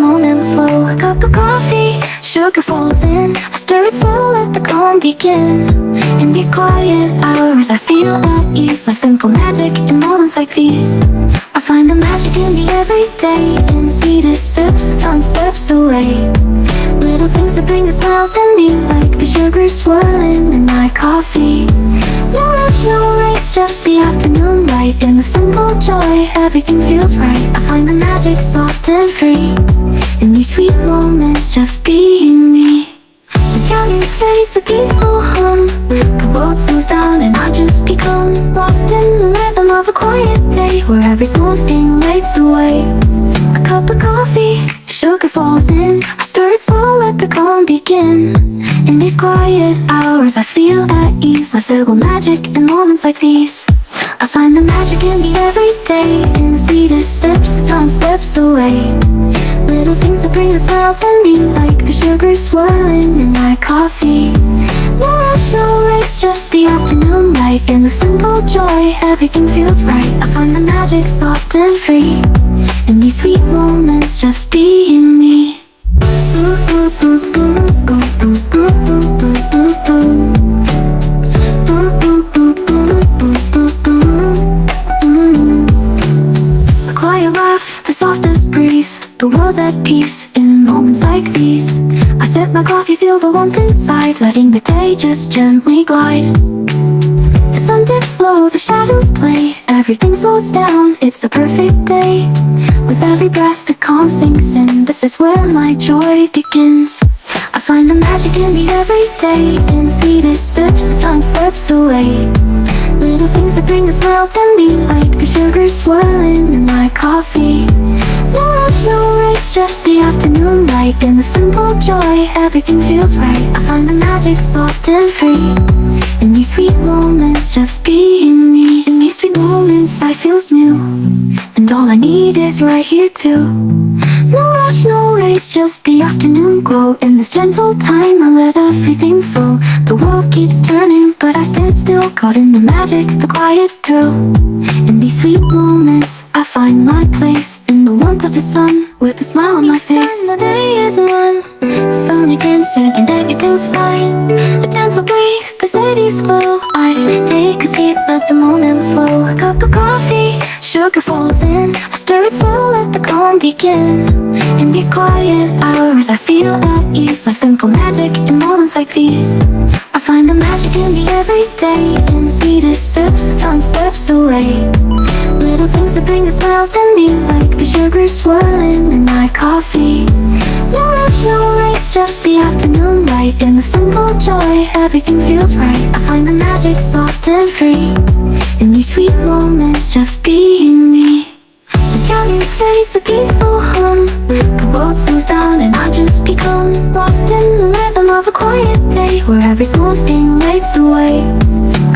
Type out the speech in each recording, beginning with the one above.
moment flow. A cup of coffee, sugar falls in. I stir it slow, let the calm begin. In these quiet hours I feel at ease, like simple magic in moments like these. I find the magic in the everyday, in the sweetest sips as time slips away. Little things that bring a smile to me, like the sugar swirling in my coffee. No rush, no race, just the afternoon light. In the simple joy, everything feels right. I find the magic soft and free, in these sweet moments, just being me. The counting fades, a peaceful hum. The world slows down and I just become lost in the rhythm of a quiet day, where every small thing lights the way. A cup of coffee, sugar falls in. I stir it slow, let the calm begin. In these quiet hours I feel at ease, like simple magic in moments like these. I find the magic in the everyday, in the sweetest sips as time slips away. Little things that bring a smile to me, like the sugar swirling in my coffee. No rush, no race, just the afternoon light. In the simple joy, everything feels right. I find the magic soft and free, in these sweet moments, just being me. A quiet laugh, the softest breeze. The world's at peace in moments like these. I sip my coffee, feel the warmth inside, letting the day just gently glide. The sun dips low, the shadows play. Everything slows down, it's the perfect day. With every breath the calm sinks in. This is where my joy begins. I find the magic in the everyday, in the sweetest sips as time slips away. Little things that bring a smile to me, like the sugar swirling in my coffee. No rush, no race, just the afternoon light. In the simple joy, everything feels right. I find the magic soft and free, in these sweet moments, just being me. In these sweet moments life feels new, and all I need is right here too. No rush, no race, just the afternoon glow. In this gentle time I let everything flow. The world keeps turning, but I stand still, caught in the magic, the quiet thrill. In these sweet moments I find my place, in the warmth of the sun, with a smile on my face. The day is one, the sun against it and everything's fine. A gentle breeze, the city's glow. I take a seat, let the moment flow. A cup of coffee, sugar falls in. I stir it slow, let the calm begin. In these quiet hours I feel at ease, like simple magic in moments like these. I find the magic in the everyday, in the sweetest sips as time slips away. Little things that bring a smile to me, like the sugar swirling in my coffee. No rush, no race, just the afternoon light. In the simple joy, everything feels right. I find the magic soft and free, in these sweet moments, just being me. The counting fades, a peaceful hum. The world slows down and I just become lost in the rhythm of a quiet day, where every small thing lights the way.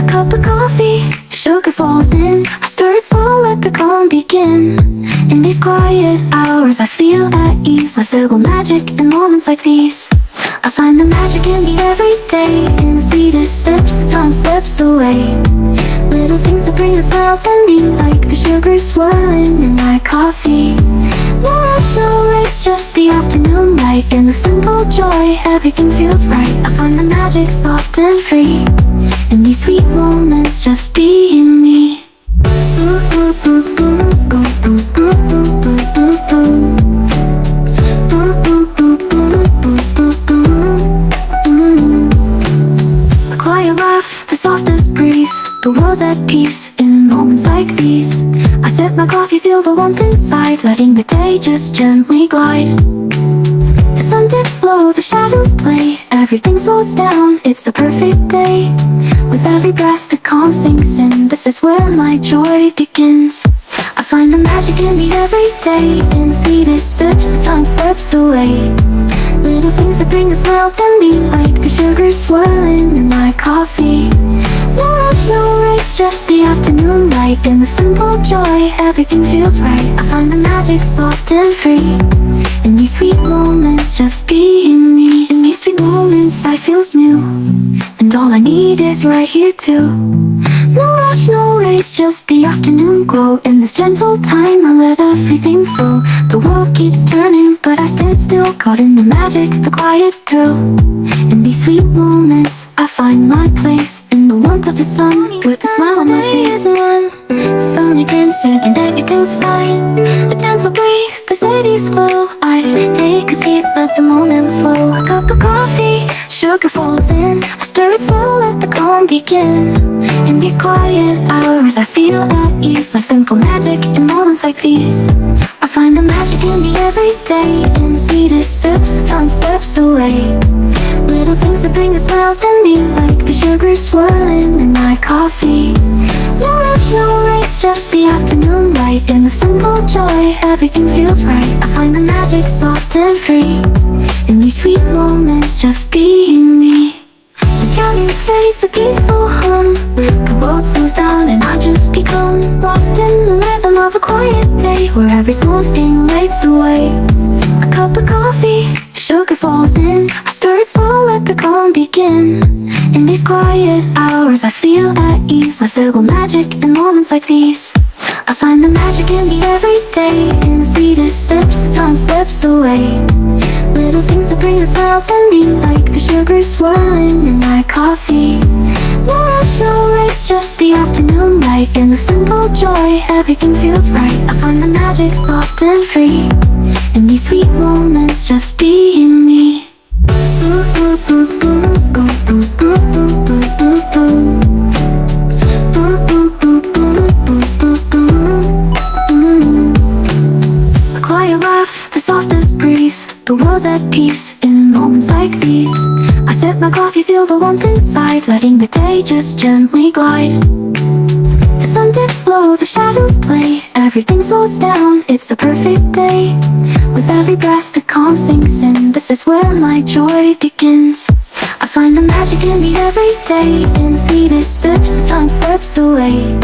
A cup of coffee, sugar falls in. I stir it slow, let the calm begin. In these quiet hours I feel at ease, like simple magic in moments like these. I find the magic in the everyday, in the sweetest sips as time slips away. Little things that bring a smile to me, like the sugar swirling in my coffee. No rush, no race, just the afternoon light. In the simple joy, everything feels right. I find the magic soft and free, in these sweet moments, just being me. A quiet laugh, the softest breeze. The world's at peace in moments like these. I sip my coffee, feel the warmth inside, letting the day just gently glide. The sun dips low, the shadows play. Everything slows down, it's the perfect day. With every breath the calm sinks in. This is where my joy begins. I find the magic in the everyday, in the sweetest sips as time slips away. Little things that bring a smile to me, like the sugar swirling in my coffee. No rush, no race, just the afternoon light. In the simple joy, everything feels right. I find the magic soft and free, in these sweet moments, just being me. In these sweet moments life feels new, and all I need is right here too. No rush, no race, rays, just the afternoon glow. In this gentle time, I let everything flow. The world keeps turning, but I stand still, caught in the magic, the quiet thrill. In these sweet moments, I find my place, in the warmth of the sun, with a smile on my face. Sunny dancing and everything's fine. A gentle breeze, the city's slow. I take a seat, let the moment flow. A cup of coffee, sugar falls in. I stir it slow, let the calm begin. In these quiet hours, I feel at ease, like simple magic in moments like these. I find the magic in the everyday, in the sweetest sips as time slips away. Little things that bring a smile to me, like the sugar swirling in my coffee. No rush, no race, just the afternoon light. In the simple joy, everything feels right. I find the magic soft and free, in these sweet moments, just being me. The counting fades, a peaceful hum. The world slows down and I just become lost in the rhythm of a quiet day, where every small thing lights the way. A cup of coffee, sugar falls in. I stir it slow, let the calm begin. In these quiet hours, I feel at ease, like simple magic in moments like these. I find the magic in the everyday, in the sweetest sips as time slips away. Little things that bring a smile to me, like the sugar swirling in my coffee. No rush, no race, just the afternoon light. In the simple joy, everything feels right. I find the magic soft and free, in these sweet moments, just being me. A quiet laugh, the softest breeze, the world's at peace in moments like these. I sip my coffee, feel the warmth inside, letting the day just gently glide. The sun dips low, the shadows play, everything slows down, it's the perfect day. With every breath the calm sinks in, this is where my joy begins. I find the magic in the everyday, in the sweetest sips as time slips away.